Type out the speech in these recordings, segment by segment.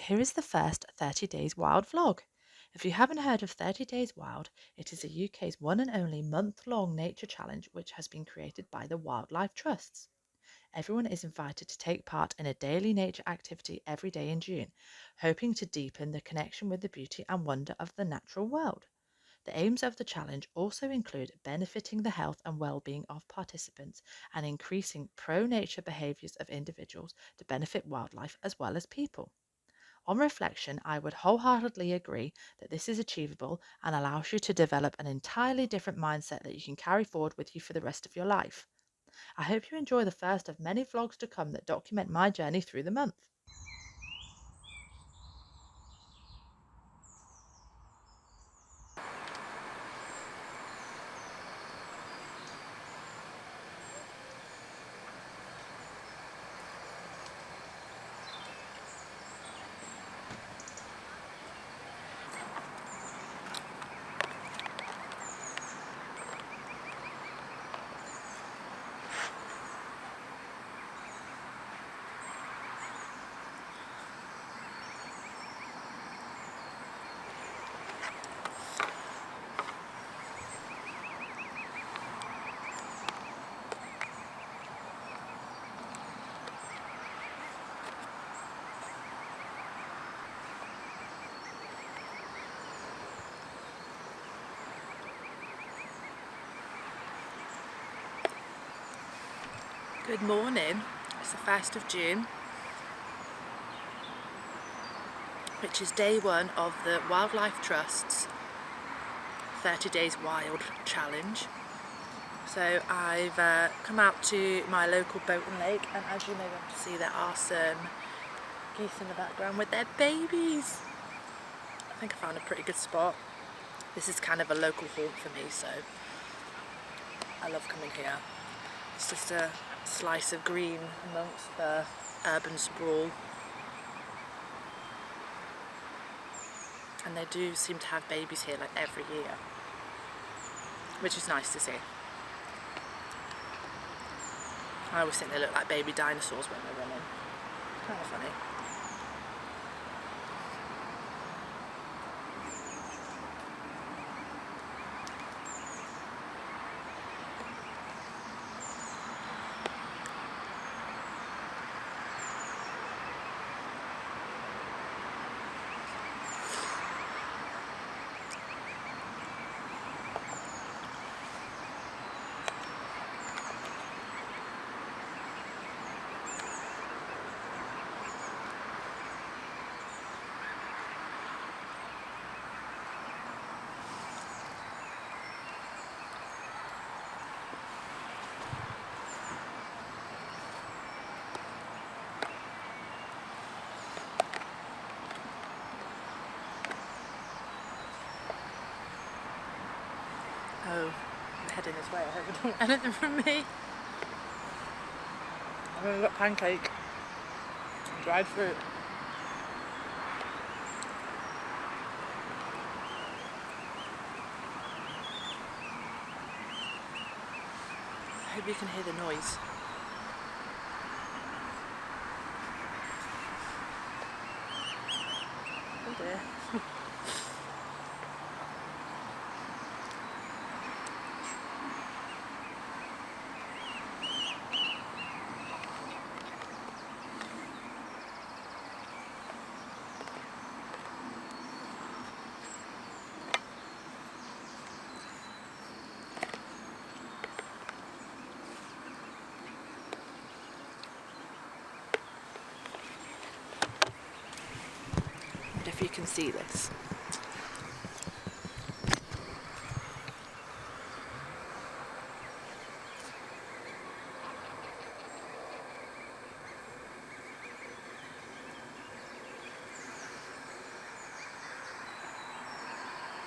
here is the first 30 Days Wild vlog. If you haven't heard of 30 Days Wild, it is the UK's one and only month-long nature challenge which has been created by the Wildlife Trusts. Everyone is invited to take part in a daily nature activity every day in June, hoping to deepen the connection with the beauty and wonder of the natural world. The aims of the challenge also include benefiting the health and well-being of participants and increasing pro-nature behaviours of individuals to benefit wildlife as well as people. On reflection, I would wholeheartedly agree that this is achievable and allows you to develop an entirely different mindset that you can carry forward with you for the rest of your life. I hope you enjoy the first of many vlogs to come that document my journey through the month. Good morning, it's the 1st of June, which is day one of the Wildlife Trust's 30 Days Wild Challenge. So I've come out to my local boat and lake, and as you may be able to see, there are some geese in the background with their babies. I think I found a pretty good spot. This is kind of a local haunt for me, so I love coming here. It's just a slice of green amongst the urban sprawl, and they do seem to have babies here like every year, which is nice to see. I always think they look like baby dinosaurs when they're running. Kind of funny. Oh, I'm heading this way. I hope you don't want anything from me. I've only got pancake and dried fruit. I hope you can hear the noise. Oh dear. If you can see this.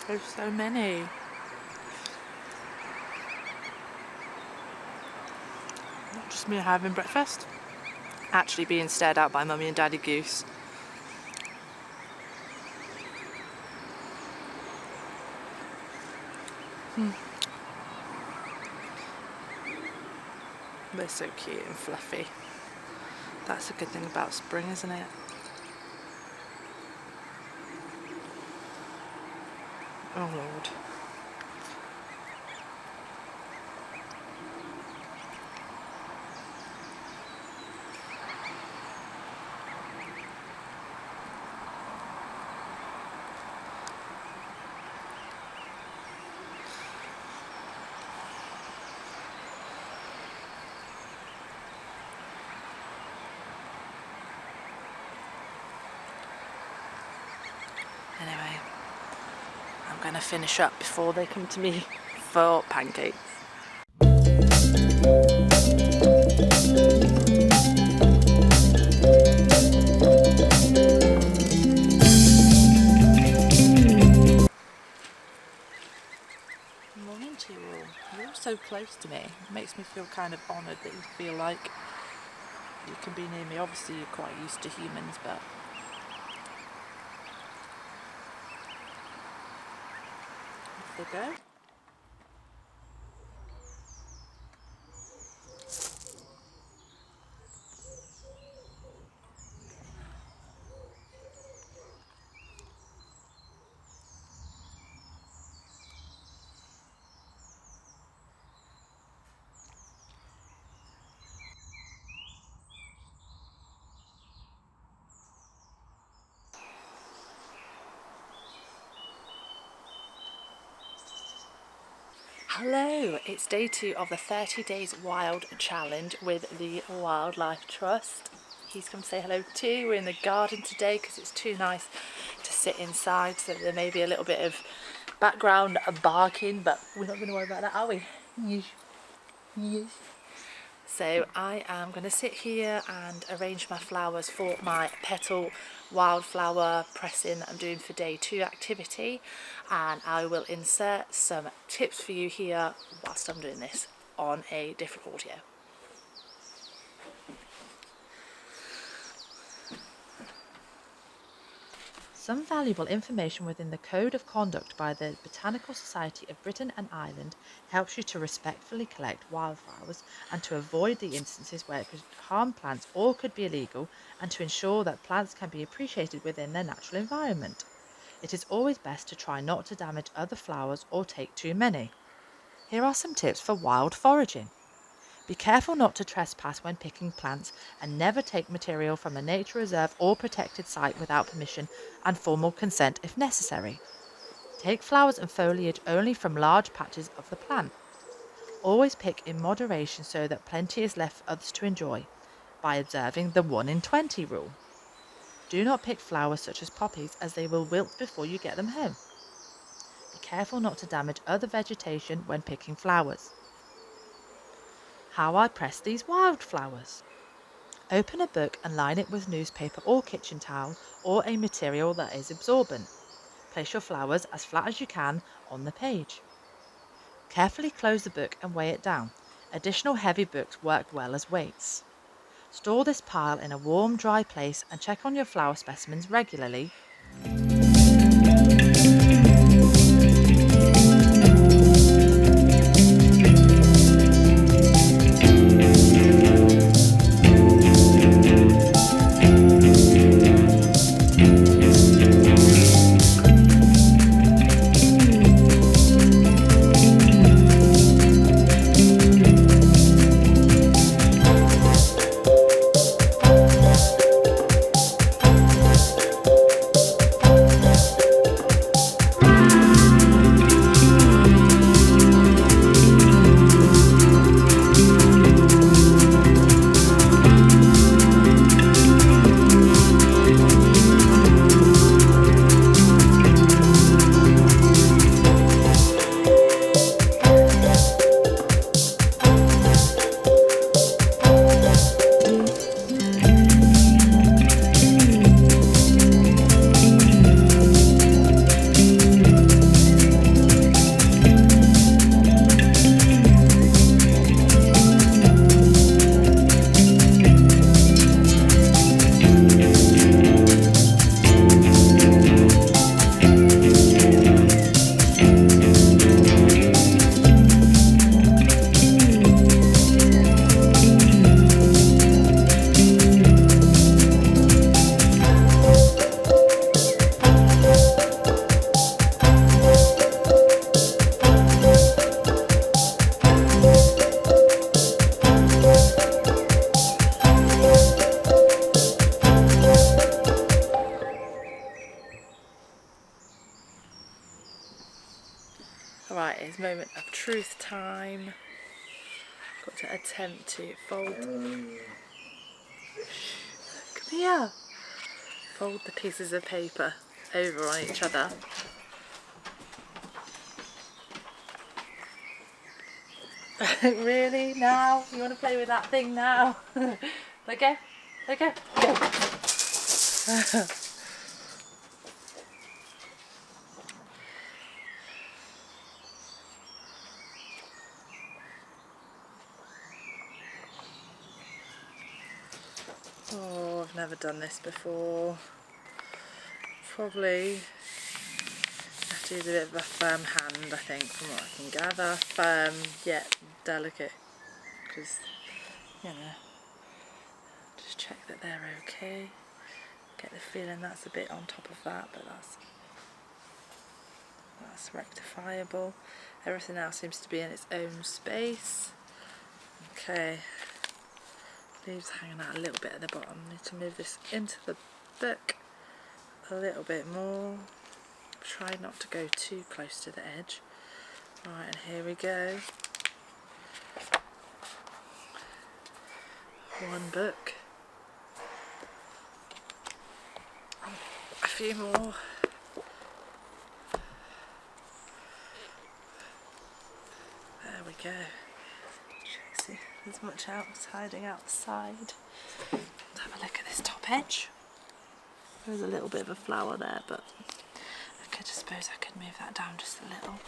There's so many. Not just me having breakfast, actually being stared at by Mummy and Daddy Goose. They're so cute and fluffy. That's a good thing about spring, isn't it? Oh Lord. Anyway, I'm going to finish up before they come to me for pancakes. Morning to you all. You're so close to me. It makes me feel kind of honoured that you feel like you can be near me. Obviously you're quite used to humans, but off they go. Hello, it's day 2 of the 30 Days Wild Challenge with the Wildlife Trust. He's come to say hello too. We're in the garden today because it's too nice to sit inside, so there may be a little bit of background barking, but we're not going to worry about that, are we? Yes. Yes. So I am going to sit here and arrange my flowers for my petal wildflower pressing that I'm doing for day 2 activity, and I will insert some tips for you here whilst I'm doing this on a different audio. Some valuable information within the Code of Conduct by the Botanical Society of Britain and Ireland helps you to respectfully collect wildflowers and to avoid the instances where it could harm plants or could be illegal, and to ensure that plants can be appreciated within their natural environment. It is always best to try not to damage other flowers or take too many. Here are some tips for wild foraging. Be careful not to trespass when picking plants, and never take material from a nature reserve or protected site without permission and formal consent if necessary. Take flowers and foliage only from large patches of the plant. Always pick in moderation so that plenty is left for others to enjoy, by observing the 1 in 20 rule. Do not pick flowers such as poppies, as they will wilt before you get them home. Be careful not to damage other vegetation when picking flowers. How I press these wildflowers. Open a book and line it with newspaper or kitchen towel or a material that is absorbent. Place your flowers as flat as you can on the page. Carefully close the book and weigh it down. Additional heavy books work well as weights. Store this pile in a warm, dry place and check on your flower specimens regularly. Alright, it's moment of truth time. Got to attempt to fold. Come here. Fold the pieces of paper over on each other. Really? Now? You want to play with that thing now? Okay? Okay? Go! Oh, I've never done this before. Probably have to use a bit of a firm hand, I think, from what I can gather. Firm yet delicate, because, you know, just check that they're okay. Get the feeling that's a bit on top of that, but that's rectifiable. Everything else seems to be in its own space. Okay. Leaves hanging out a little bit at the bottom. Need to move this into the book a little bit more. Try not to go too close to the edge. Right, and here we go. One book. A few more. There we go. See, there's much else hiding outside. Let's have a look at this top edge. There's a little bit of a flower there, but I suppose I could move that down just a little.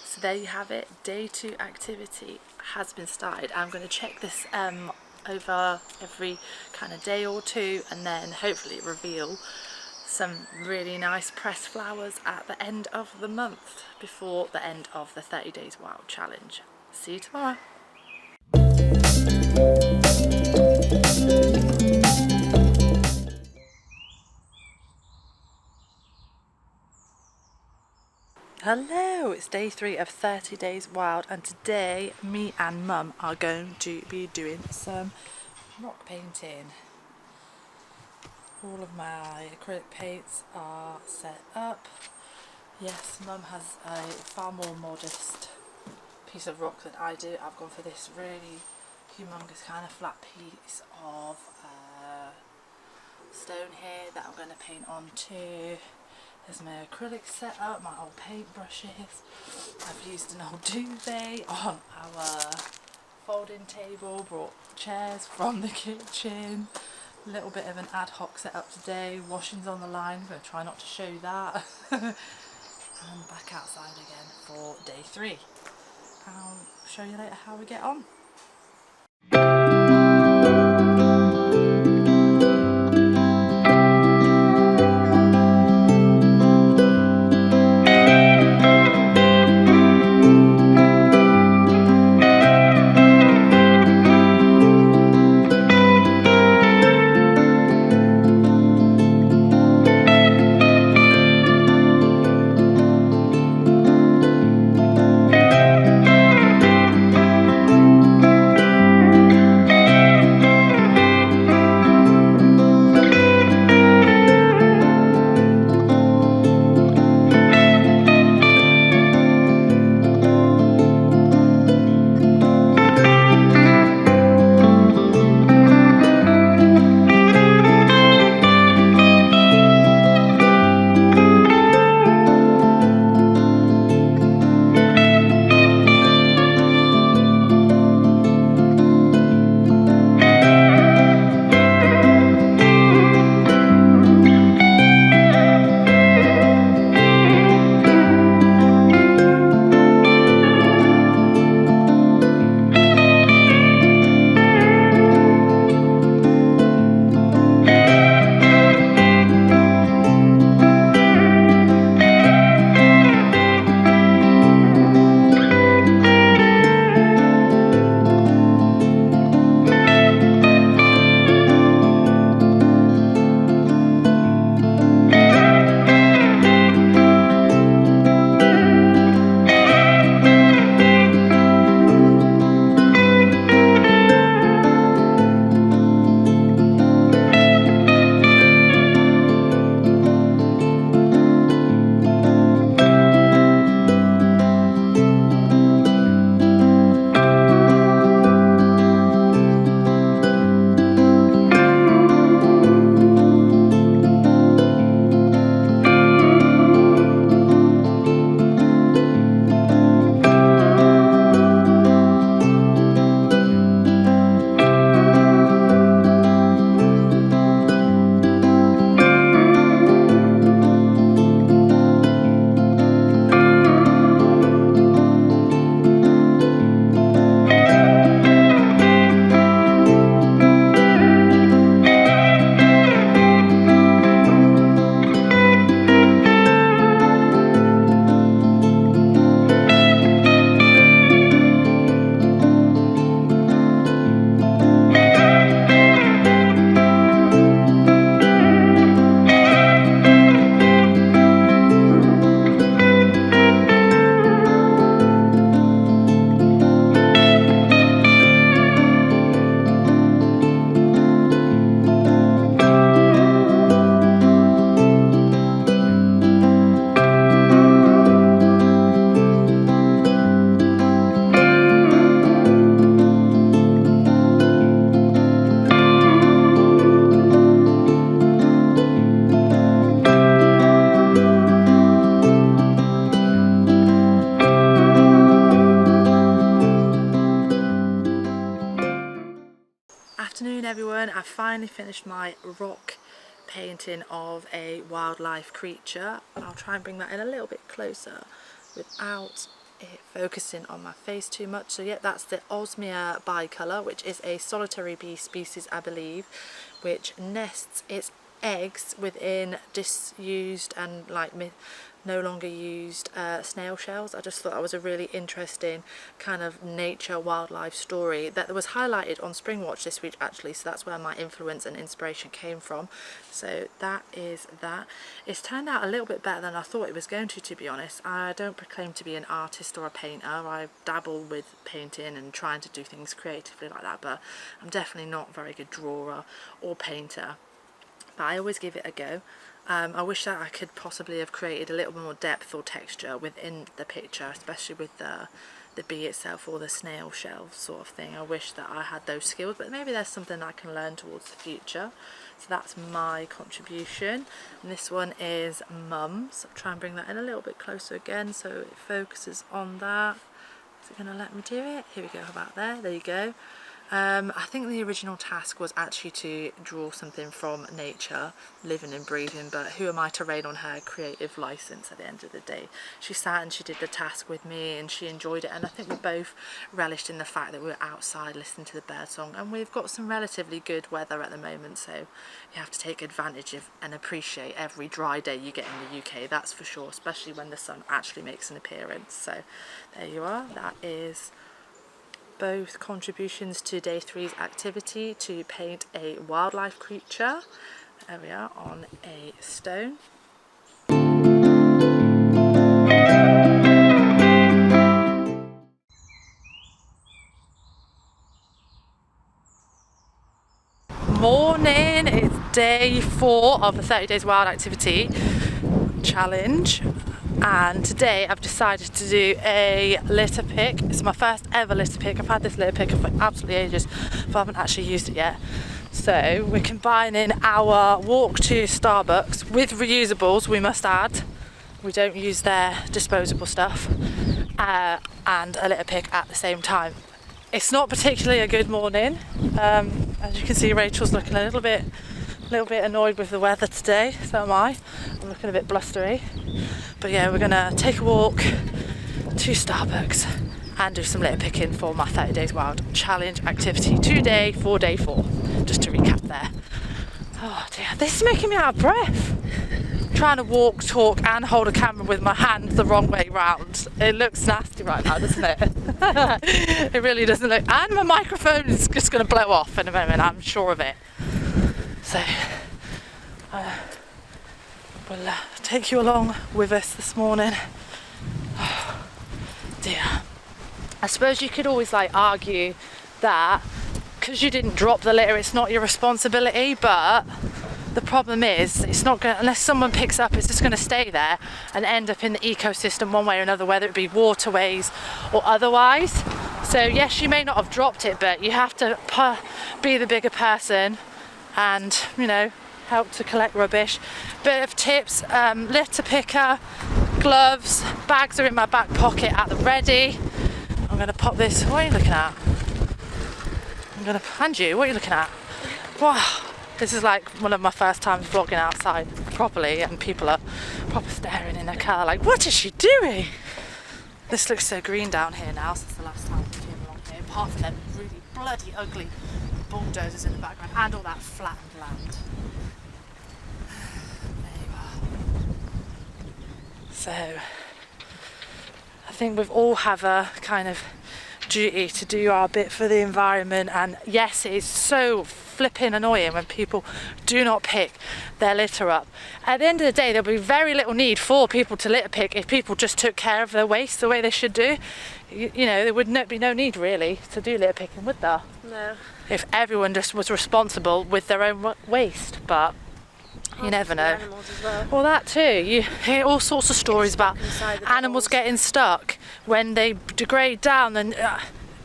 So there you have it. Day 2 activity has been started. I'm going to check this over every kind of day or two, and then hopefully reveal some really nice pressed flowers at the end of the month before the end of the 30 Days Wild Challenge. See you tomorrow. Hello, it's day 3 of 30 Days Wild, and today me and Mum are going to be doing some rock painting. All of my acrylic paints are set up. Yes, Mum has a far more modest piece of rock than I do. I've gone for this really humongous kind of flat piece of stone here that I'm going to paint onto. There's my acrylic set up, my old paintbrushes. I've used an old duvet on our folding table, brought chairs from the kitchen. A little bit of an ad hoc setup today. Washing's on the line, I'm going to try not to show that. And back outside again for day 3. I'll show you later how we get on. morning everyone. I finally finished my rock painting of a wildlife creature. I'll try and bring that in a little bit closer without it focusing on my face too much. So yeah, that's the Osmia bicolor, which is a solitary bee species, I believe, which nests its eggs within disused and like no longer used snail shells. I just thought that was a really interesting kind of nature wildlife story that was highlighted on Springwatch this week actually, so that's where my influence and inspiration came from. So that is that. It's turned out a little bit better than I thought it was going to be honest. I don't proclaim to be an artist or a painter. I dabble with painting and trying to do things creatively like that, but I'm definitely not a very good drawer or painter. But I always give it a go. I wish that I could possibly have created a little more depth or texture within the picture, especially with the bee itself or the snail shell sort of thing. I wish that I had those skills, but maybe there's something I can learn towards the future. So that's my contribution. And this one is Mum's. I'll try and bring that in a little bit closer again so it focuses on that. Is it going to let me do it? Here we go, how about there? There you go. I think the original task was actually to draw something from nature, living and breathing, but who am I to rain on her creative license at the end of the day? She sat and she did the task with me and she enjoyed it, and I think we both relished in the fact that we were outside listening to the bird song, and we've got some relatively good weather at the moment, so you have to take advantage of and appreciate every dry day you get in the UK, that's for sure, especially when the sun actually makes an appearance. So there you are, that is both contributions to day 3's activity to paint a wildlife creature. There we are on a stone. Morning, it's day 4 of the 30 days wild activity challenge. And today I've decided to do a litter pick. It's my first ever litter pick. I've had this litter picker for absolutely ages, but I haven't actually used it yet. So we're combining our walk to Starbucks with reusables, we must add. We don't use their disposable stuff, and a litter pick at the same time. It's not particularly a good morning. As you can see, Rachel's looking a little bit annoyed with the weather today, so am I. I'm looking a bit blustery. But yeah, we're gonna take a walk to Starbucks and do some litter picking for my 30 days wild challenge activity today for day 4. Just to recap there. Oh dear, this is making me out of breath. Trying to walk, talk and hold a camera with my hand the wrong way round. It looks nasty right now, doesn't it? It really doesn't look, and my microphone is just gonna blow off in a moment, I'm sure of it. So we'll take you along with us this morning. Oh, dear. I suppose you could always like argue that because you didn't drop the litter it's not your responsibility, but the problem is it's not going, unless someone picks up, it's just going to stay there and end up in the ecosystem one way or another, whether it be waterways or otherwise. So yes, you may not have dropped it, but you have to be the bigger person and, you know, help to collect rubbish. Bit of tips, litter picker, gloves, bags are in my back pocket at the ready. I'm going to pop this, what are you looking at? I'm going to hand you, what are you looking at? Wow, this is like one of my first times vlogging outside properly, and people are proper staring in their car like, what is she doing? This looks so green down here now since the last time we came along here, apart from them really bloody ugly bulldozers in the background and all that flattened land. There you are. So I think we all have a kind of duty to do our bit for the environment, and yes, it's so flipping annoying when people do not pick their litter up. At the end of the day, there'll be very little need for people to litter pick if people just took care of their waste the way they should do. You know, there would be no need really to do litter picking, would there? No. If everyone just was responsible with their own waste, but you never know. Animals as well. Well, that too. You hear all sorts of stories about animals getting stuck when they degrade down, and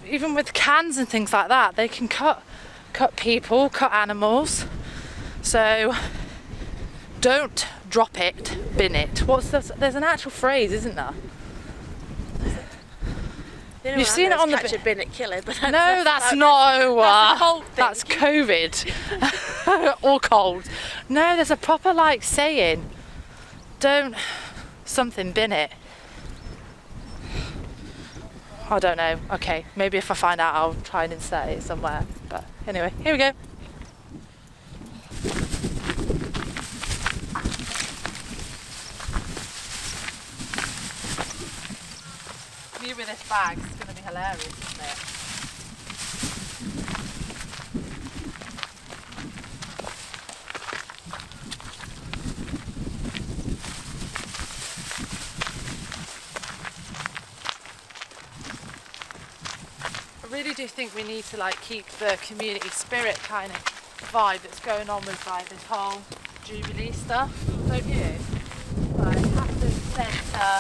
even with cans and things like that, they can cut people, cut animals. So don't drop it, bin it. What's this? There's an actual phrase, isn't there? The only You've one I seen know it on is the catch a bin at Killer, but No, that's about- not. that's a cold thing. That's COVID or cold. No, there's a proper like saying. Don't something bin it. I don't know. Okay, maybe if I find out, I'll try and insert it somewhere. But anyway, here we go. You with this bag, it's going to be hilarious, isn't it? I really do think we need to like keep the community spirit kind of vibe that's going on with like this whole Jubilee stuff, don't you? Like have to centre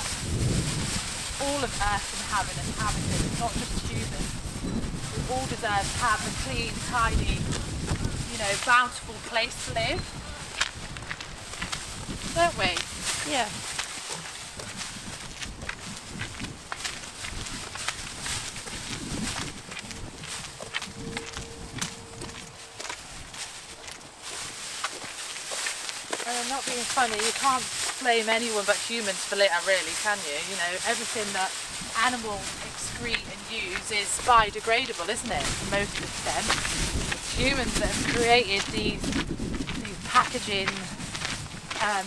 all of Earth inhabitants, not just humans. We all deserve to have a clean, tidy, bountiful place to live, don't we? Yeah. And I'm not being funny, you can't blame anyone but humans for litter really, can you? Everything that animals excrete and use is biodegradable, isn't it, to most extent? It's humans that have created these packaging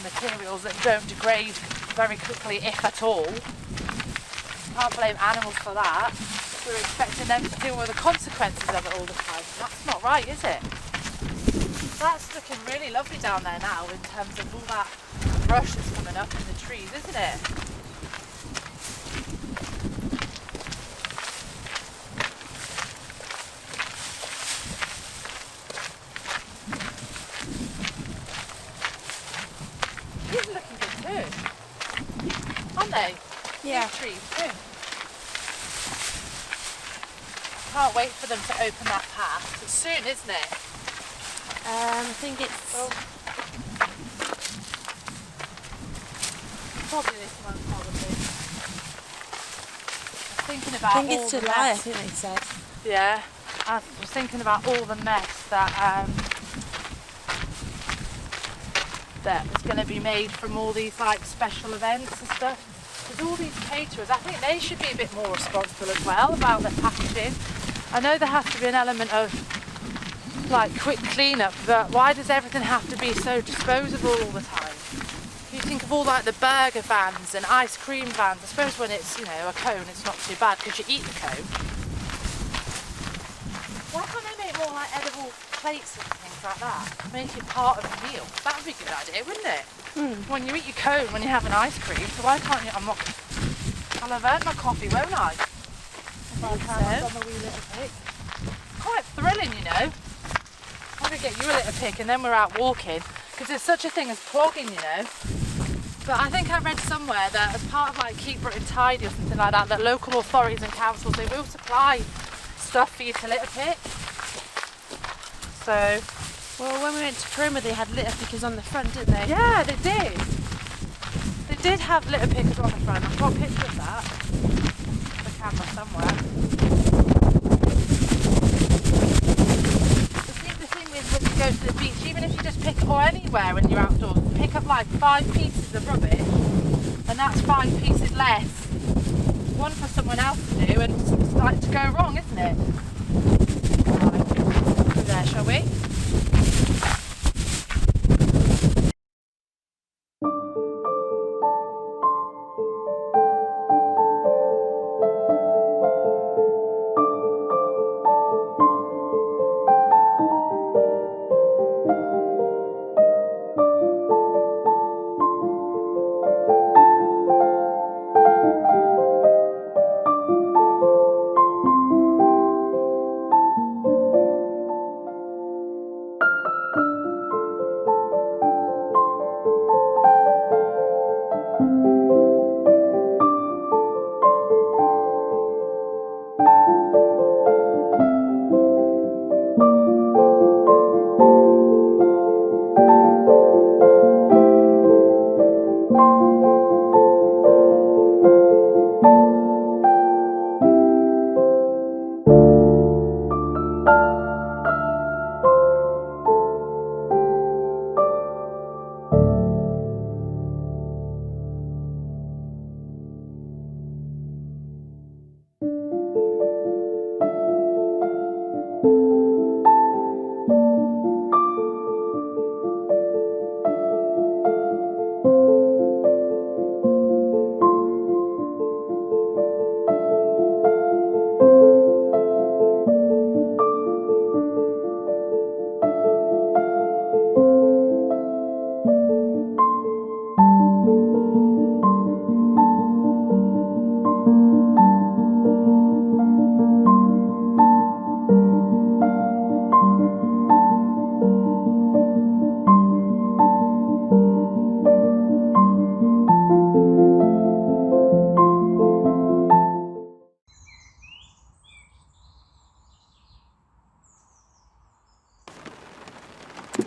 materials that don't degrade very quickly, if at all. You can't blame animals for that. We're expecting them to deal with the consequences of it all the time. That's not right, is it? That's looking really lovely down there now in terms of all that brush that's coming up in the trees, isn't it? These are looking good too, aren't they? Yeah. These trees too. Can't wait for them to open that path. It's soon, isn't it? I think it's Probably this one, probably. I'm thinking about I think all it's the July. I mess. think they said. Yeah, I was thinking about all the mess that is going to be made from all these like special events and stuff. There's all these caterers. I think they should be a bit more responsible as well about their packaging. I know there has to be an element of like quick cleanup, but why does everything have to be so disposable all the time? You think of all like the burger vans and ice cream vans. I suppose when it's a cone, it's not too bad because you eat the cone. Why can't they make more like edible plates and things like that? Make it part of the meal. That would be a good idea, wouldn't it? When you eat your cone when you have an ice cream, so why can't you? I'll have earned my coffee, won't I? If I can, I've done my wee little pick. Quite thrilling, I'm going to get you a little pick and then we're out walking, because there's such a thing as plogging, But I think I read somewhere that as part of like Keep Britain Tidy or something like that, that local authorities and councils, they will supply stuff for you to litter pick. So, Well, when we went to Cromer, they had litter pickers on the front, didn't they? yeah, they did. They did have litter pickers on the front. I've got a picture of that. The camera somewhere. The thing is, when you go to the beach, even if you just pick, or anywhere when you're outdoors, pick up like 5 pieces of rubbish, and that's 5 pieces less. One for someone else to do, and it's like to go wrong, isn't it? Right, through there, shall we? Why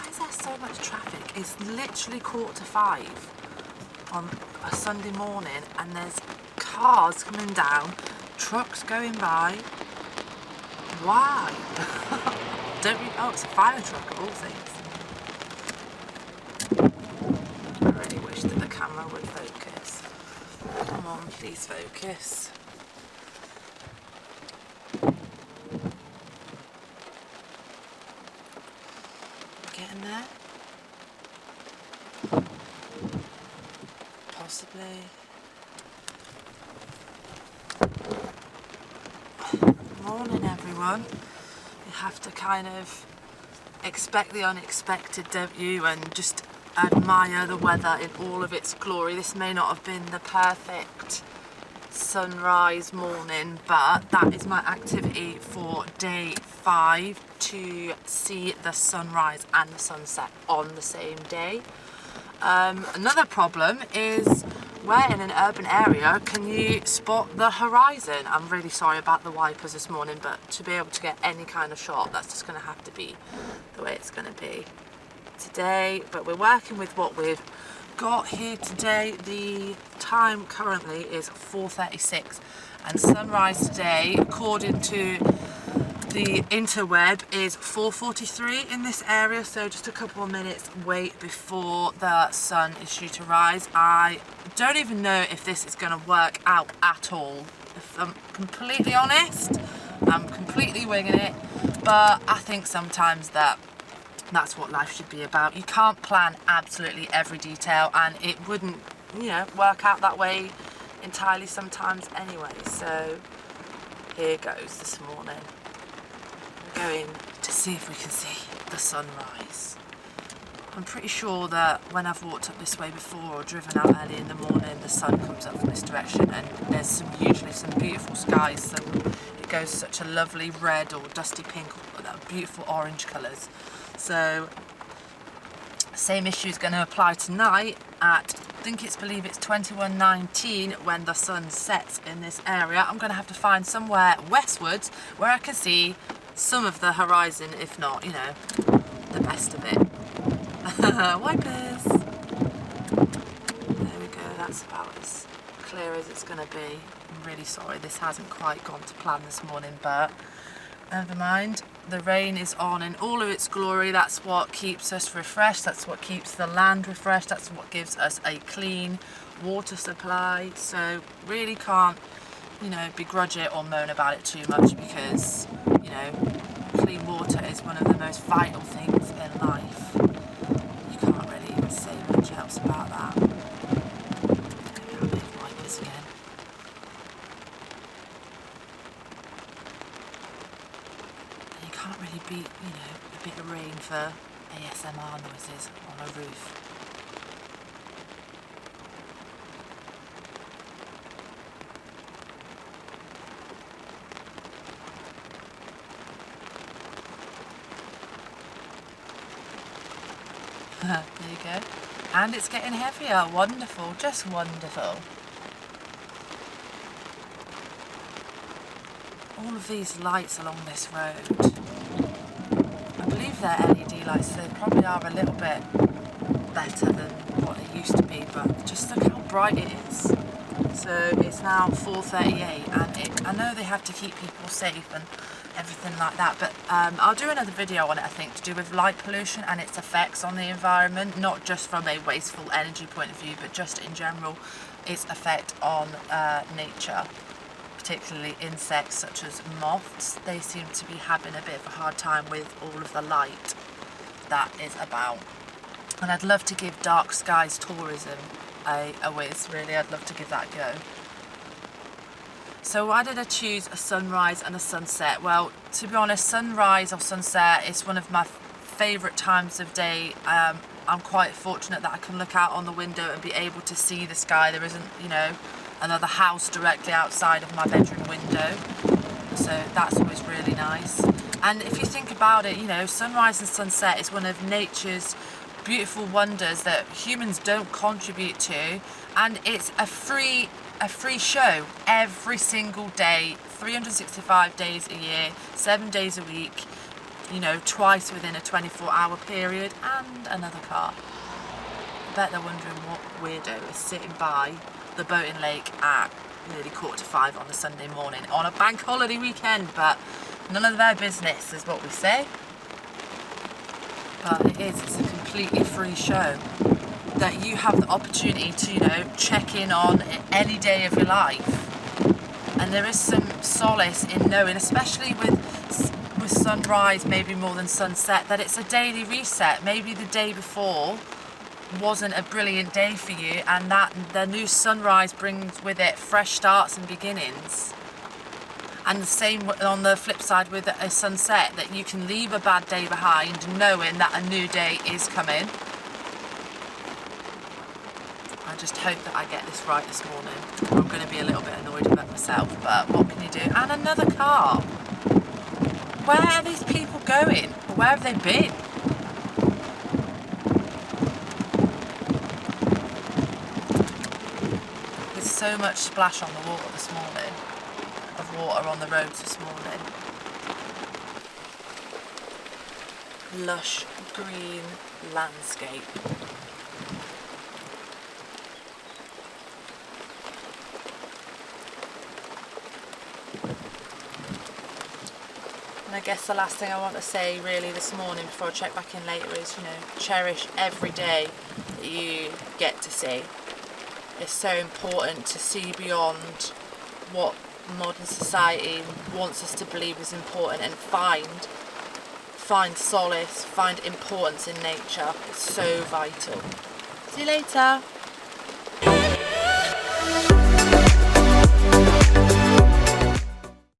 is there so much traffic? It's literally 4:45 on a Sunday morning and there's cars coming down, trucks going by. Why? Don't you? Oh, it's a fire truck of all things. I really wish that the camera would focus. Come on, please focus. Getting there? Possibly. Morning, everyone. You have to kind of expect the unexpected, don't you? And just admire the weather in all of its glory. This may not have been the perfect sunrise morning, but that is my activity for day 5, to see the sunrise and the sunset on the same day. Another problem is, we're in an urban area, can you spot the horizon? I'm really sorry about the wipers this morning, but to be able to get any kind of shot, that's just going to have to be the way it's going to be today. But we're working with what we've got here today. The time currently is 4:36 and sunrise today, according to the interweb, is 4:43 in this area, so just a couple of minutes wait before the sun is due to rise. I don't even know if this is going to work out at all. If I'm completely honest, I'm completely winging it, but I think sometimes that's what life should be about. You can't plan absolutely every detail, and it wouldn't, work out that way entirely sometimes anyway. So here goes this morning. We're going to see if we can see the sunrise. I'm pretty sure that when I've walked up this way before or driven out early in the morning, the sun comes up from this direction, and there's usually some beautiful skies. It goes such a lovely red or dusty pink or beautiful orange colours. So same issue is going to apply tonight at, believe it's 21:19 when the sun sets in this area. I'm going to have to find somewhere westwards where I can see some of the horizon, if not, the best of it. Wipers! There we go, that's about as clear as it's going to be. I'm really sorry this hasn't quite gone to plan this morning, but never mind. The rain is on in all of its glory. That's what keeps us refreshed, that's what keeps the land refreshed, that's what gives us a clean water supply. So really can't, begrudge it or moan about it too much, because, clean water is one of the most vital things in life. You can't really say much else about that. Maybe I'll make wipers again. And you can't really beat, a bit of rain for ASMR noises on a roof. There you go. And it's getting heavier. Wonderful, just wonderful. All of these lights along this road, I believe they're LED lights. They probably are a little bit better than what they used to be, but just look how bright it is. So it's now 4:38, and I know they have to keep people safe and everything like that, but I'll do another video on it, I think, to do with light pollution and its effects on the environment, not just from a wasteful energy point of view, but just in general, its effect on nature, particularly insects such as moths. They seem to be having a bit of a hard time with all of the light that is about. And I'd love to give dark skies tourism a whiz, really. I'd love to give that a go. So why did I choose a sunrise and a sunset? Well, to be honest, sunrise or sunset is one of my favourite times of day. I'm quite fortunate that I can look out on the window and be able to see the sky. There isn't, another house directly outside of my bedroom window. So that's always really nice. And if you think about it, sunrise and sunset is one of nature's beautiful wonders that humans don't contribute to, and it's a free a free show every single day, 365 days a year, 7 days a week, you know, twice within a 24-hour period, and another car. I bet they're wondering what weirdo is sitting by the boating lake at nearly 4:45 on a Sunday morning on a bank holiday weekend, but none of their business is what we say. But it's a completely free show that you have the opportunity to, you know, check in on any day of your life. And there is some solace in knowing, especially with sunrise maybe more than sunset, that it's a daily reset. Maybe the day before wasn't a brilliant day for you, and that the new sunrise brings with it fresh starts and beginnings. And the same on the flip side with a sunset, that you can leave a bad day behind knowing that a new day is coming. I just hope that I get this right this morning. I'm going to be a little bit annoyed about myself, but what can you do? And another car. Where are these people going? Where have they been? There's so much splash on the water this morning, of water on the roads this morning. Lush green landscape. And I guess the last thing I want to say really this morning before I check back in later is, you know, cherish every day that you get to see. It's so important to see beyond what modern society wants us to believe is important and find solace, find importance in nature. It's so vital. See you later.